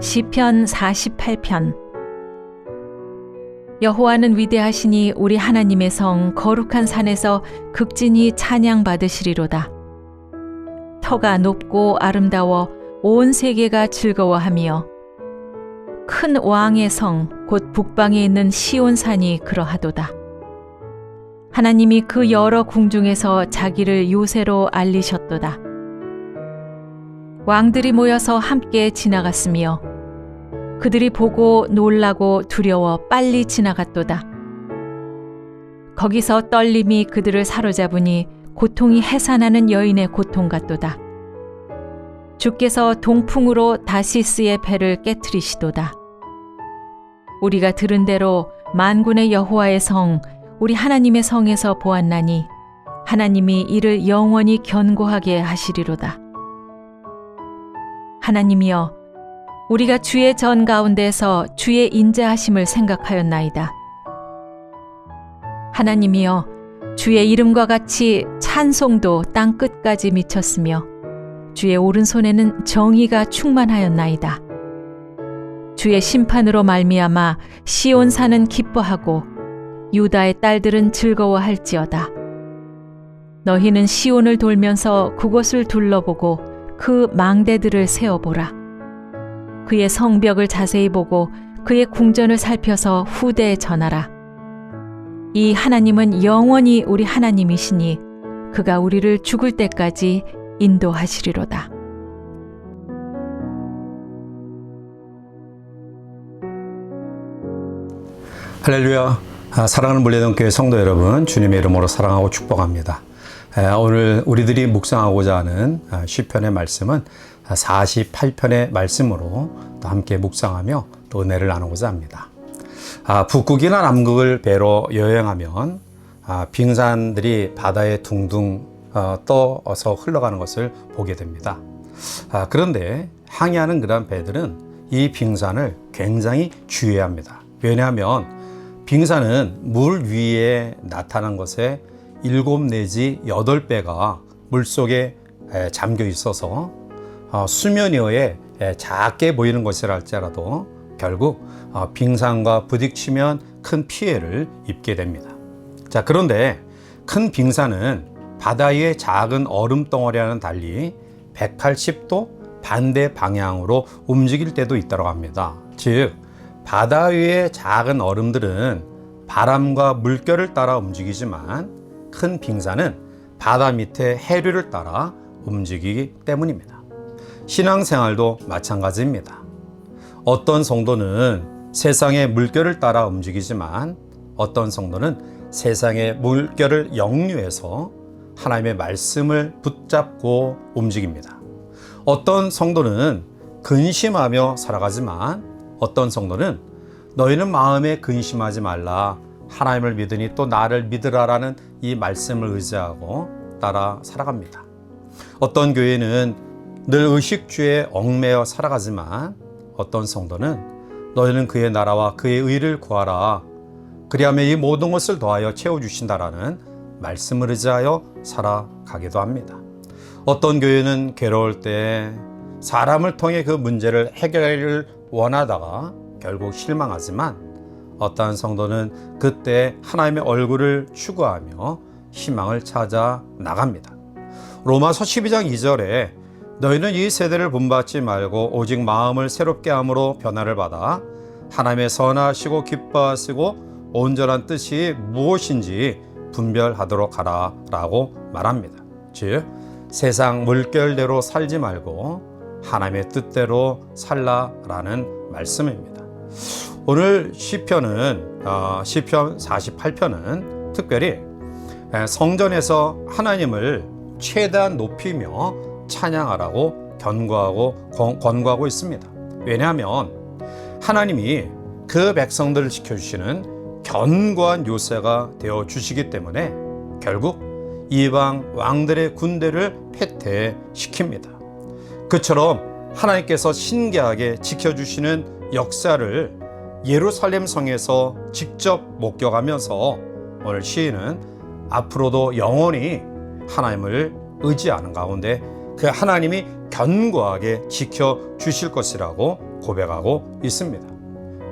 시편 48편. 여호와는 위대하시니 우리 하나님의 성 거룩한 산에서 극진히 찬양받으시리로다. 터가 높고 아름다워 온 세계가 즐거워하며 큰 왕의 성 곧 북방에 있는 시온산이 그러하도다. 하나님이 그 여러 궁중에서 자기를 요새로 알리셨도다. 왕들이 모여서 함께 지나갔으며 그들이 보고 놀라고 두려워 빨리 지나갔도다. 거기서 떨림이 그들을 사로잡으니 고통이 해산하는 여인의 고통 같도다. 주께서 동풍으로 다시스의 배를 깨트리시도다. 우리가 들은 대로 만군의 여호와의 성, 우리 하나님의 성에서 보았나니 하나님이 이를 영원히 견고하게 하시리로다. 하나님이여, 우리가 주의 전 가운데서 주의 인자하심을 생각하였나이다. 하나님이여, 주의 이름과 같이 찬송도 땅 끝까지 미쳤으며 주의 오른손에는 정의가 충만하였나이다. 주의 심판으로 말미암아 시온산은 기뻐하고 유다의 딸들은 즐거워할지어다. 너희는 시온을 돌면서 그곳을 둘러보고 그 망대들을 세어보라. 그의 성벽을 자세히 보고 그의 궁전을 살펴서 후대에 전하라. 이 하나님은 영원히 우리 하나님이시니 그가 우리를 죽을 때까지 인도하시리로다. 할렐루야. 사랑하는 물레동교회 성도 여러분, 주님의 이름으로 사랑하고 축복합니다. 오늘 우리들이 묵상하고자 하는 시편의 말씀은 48편의 말씀으로 또 함께 묵상하며 또 은혜를 나누고자 합니다. 북극이나 남극을 배로 여행하면 빙산들이 바다에 둥둥 떠서 흘러가는 것을 보게 됩니다. 그런데 항해하는 그런 배들은 이 빙산을 굉장히 주의해야 합니다. 왜냐하면 빙산은 물 위에 나타난 것에 7 내지 8배가 물속에 잠겨 있어서 수면 위에 작게 보이는 것이라 할지라도 결국 빙산과 부딪히면 큰 피해를 입게 됩니다. 자, 그런데 큰 빙산은 바다 위의 작은 얼음 덩어리와는 달리 180도 반대 방향으로 움직일 때도 있다고 합니다. 즉, 바다 위의 작은 얼음들은 바람과 물결을 따라 움직이지만 큰 빙산은 바다 밑에 해류를 따라 움직이기 때문입니다. 신앙생활도 마찬가지입니다. 어떤 성도는 세상의 물결을 따라 움직이지만 어떤 성도는 세상의 물결을 역류해서 하나님의 말씀을 붙잡고 움직입니다. 어떤 성도는 근심하며 살아가지만 어떤 성도는 너희는 마음에 근심하지 말라, 하나님을 믿으니 또 나를 믿으라라는 이 말씀을 의지하고 따라 살아갑니다. 어떤 교회는 늘 의식주에 얽매여 살아가지만 어떤 성도는 너희는 그의 나라와 그의 의를 구하라, 그리하면 이 모든 것을 더하여 채워주신다라는 말씀을 의지하여 살아가기도 합니다. 어떤 교회는 괴로울 때 사람을 통해 그 문제를 해결을 원하다가 결국 실망하지만 어떠한 성도는 그때 하나님의 얼굴을 추구하며 희망을 찾아 나갑니다. 로마서 12장 2절에 너희는 이 세대를 본받지 말고 오직 마음을 새롭게 함으로 변화를 받아 하나님의 선하시고 기뻐하시고 온전한 뜻이 무엇인지 분별하도록 하라 라고 말합니다. 즉, 세상 물결대로 살지 말고 하나님의 뜻대로 살라라는 말씀입니다. 오늘 시편은 시편 48편은 특별히 성전에서 하나님을 최대한 높이며 찬양하라고 권고하고 있습니다. 왜냐하면 하나님이 그 백성들을 지켜주시는 견고한 요새가 되어 주시기 때문에 결국 이방 왕들의 군대를 패퇴시킵니다. 그처럼 하나님께서 신기하게 지켜주시는 역사를 예루살렘 성에서 직접 목격하면서 오늘 시인은 앞으로도 영원히 하나님을 의지하는 가운데 그 하나님이 견고하게 지켜주실 것이라고 고백하고 있습니다.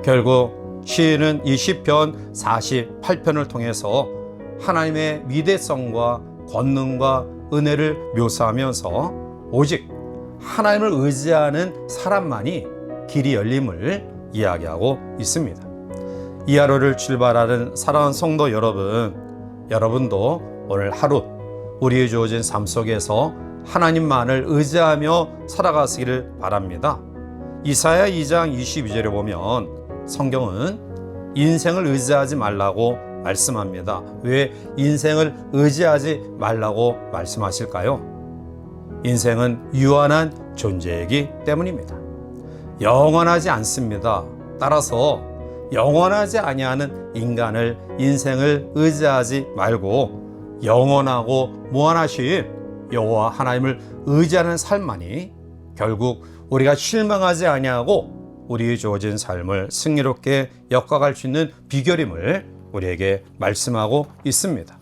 결국 시인은 이 시편 48편을 통해서 하나님의 위대성과 권능과 은혜를 묘사하면서 오직 하나님을 의지하는 사람만이 길이 열림을 이야기하고 있습니다. 이 하루를 출발하는 사랑하는 성도 여러분, 여러분도 오늘 하루 우리의 주어진 삶 속에서 하나님만을 의지하며 살아가시기를 바랍니다. 이사야 2장 22절에 보면 성경은 인생을 의지하지 말라고 말씀합니다. 왜 인생을 의지하지 말라고 말씀하실까요? 인생은 유한한 존재이기 때문입니다. 영원하지 않습니다. 따라서 영원하지 아니하는 인간을 인생을 의지하지 말고 영원하고 무한하신 여호와 하나님을 의지하는 삶만이 결국 우리가 실망하지 아니하고 우리의 주어진 삶을 승리롭게 엮어갈 수 있는 비결임을 우리에게 말씀하고 있습니다.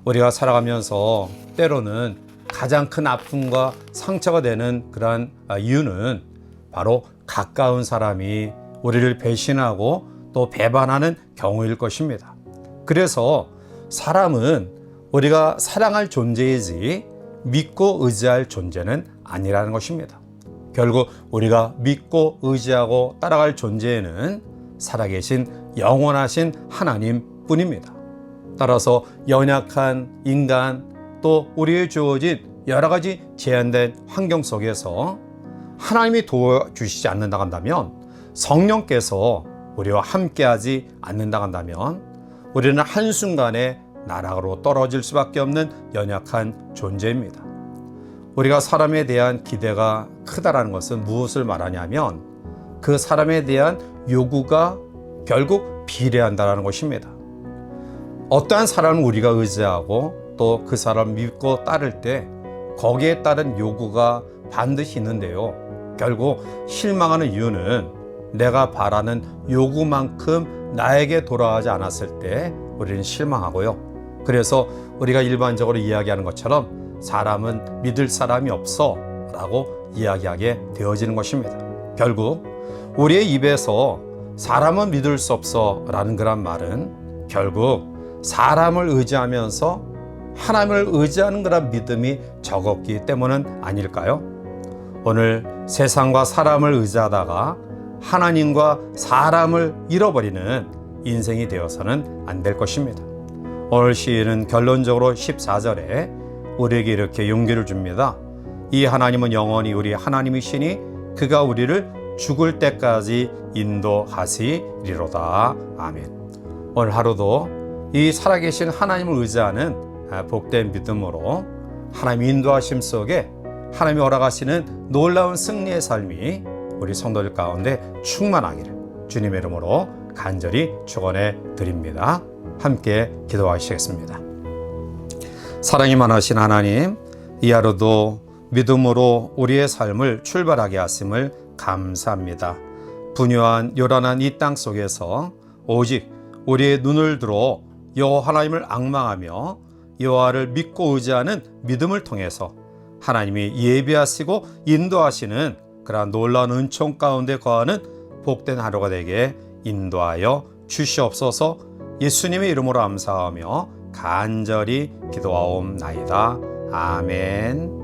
우리가 살아가면서 때로는 가장 큰 아픔과 상처가 되는 그러한 이유는 바로 가까운 사람이 우리를 배신하고 또 배반하는 경우일 것입니다. 그래서 사람은 우리가 사랑할 존재이지 믿고 의지할 존재는 아니라는 것입니다. 결국 우리가 믿고 의지하고 따라갈 존재는 살아계신 영원하신 하나님 뿐입니다. 따라서 연약한 인간 또 우리의 주어진 여러 가지 제한된 환경 속에서 하나님이 도와주시지 않는다 한다면, 성령께서 우리와 함께하지 않는다 한다면 우리는 한순간에 나락으로 떨어질 수밖에 없는 연약한 존재입니다. 우리가 사람에 대한 기대가 크다라는 것은 무엇을 말하냐면 그 사람에 대한 요구가 결국 비례한다는 것입니다. 어떠한 사람을 우리가 의지하고 또 그 사람을 믿고 따를 때 거기에 따른 요구가 반드시 있는데요. 결국 실망하는 이유는 내가 바라는 요구만큼 나에게 돌아가지 않았을 때 우리는 실망하고요. 그래서 우리가 일반적으로 이야기하는 것처럼 사람은 믿을 사람이 없어 라고 이야기하게 되어지는 것입니다. 결국 우리의 입에서 사람은 믿을 수 없어 라는 그런 말은 결국 사람을 의지하면서 하나님을 의지하는 그런 믿음이 적었기 때문은 아닐까요? 오늘 세상과 사람을 의지하다가 하나님과 사람을 잃어버리는 인생이 되어서는 안 될 것입니다. 오늘 시인은 결론적으로 14절에 우리에게 이렇게 용기를 줍니다. 이 하나님은 영원히 우리 하나님이시니 그가 우리를 죽을 때까지 인도하시리로다. 아멘. 오늘 하루도 이 살아계신 하나님을 의지하는 복된 믿음으로 하나님의 인도하심 속에 하나님이 허락하시는 놀라운 승리의 삶이 우리 성도들 가운데 충만하기를 주님의 이름으로 간절히 축원해 드립니다. 함께 기도하시겠습니다. 사랑이 많으신 하나님, 이 하루도 믿음으로 우리의 삶을 출발하게 하심을 감사합니다. 분유한 요란한 이 땅 속에서 오직 우리의 눈을 들어 여호와 하나님을 앙망하며 여호와를 믿고 의지하는 믿음을 통해서 하나님이 예비하시고 인도하시는 그러한 놀라운 은총 가운데 거하는 복된 하루가 되게 인도하여 주시옵소서. 예수님의 이름으로 감사하며 간절히 기도하옵나이다. 아멘.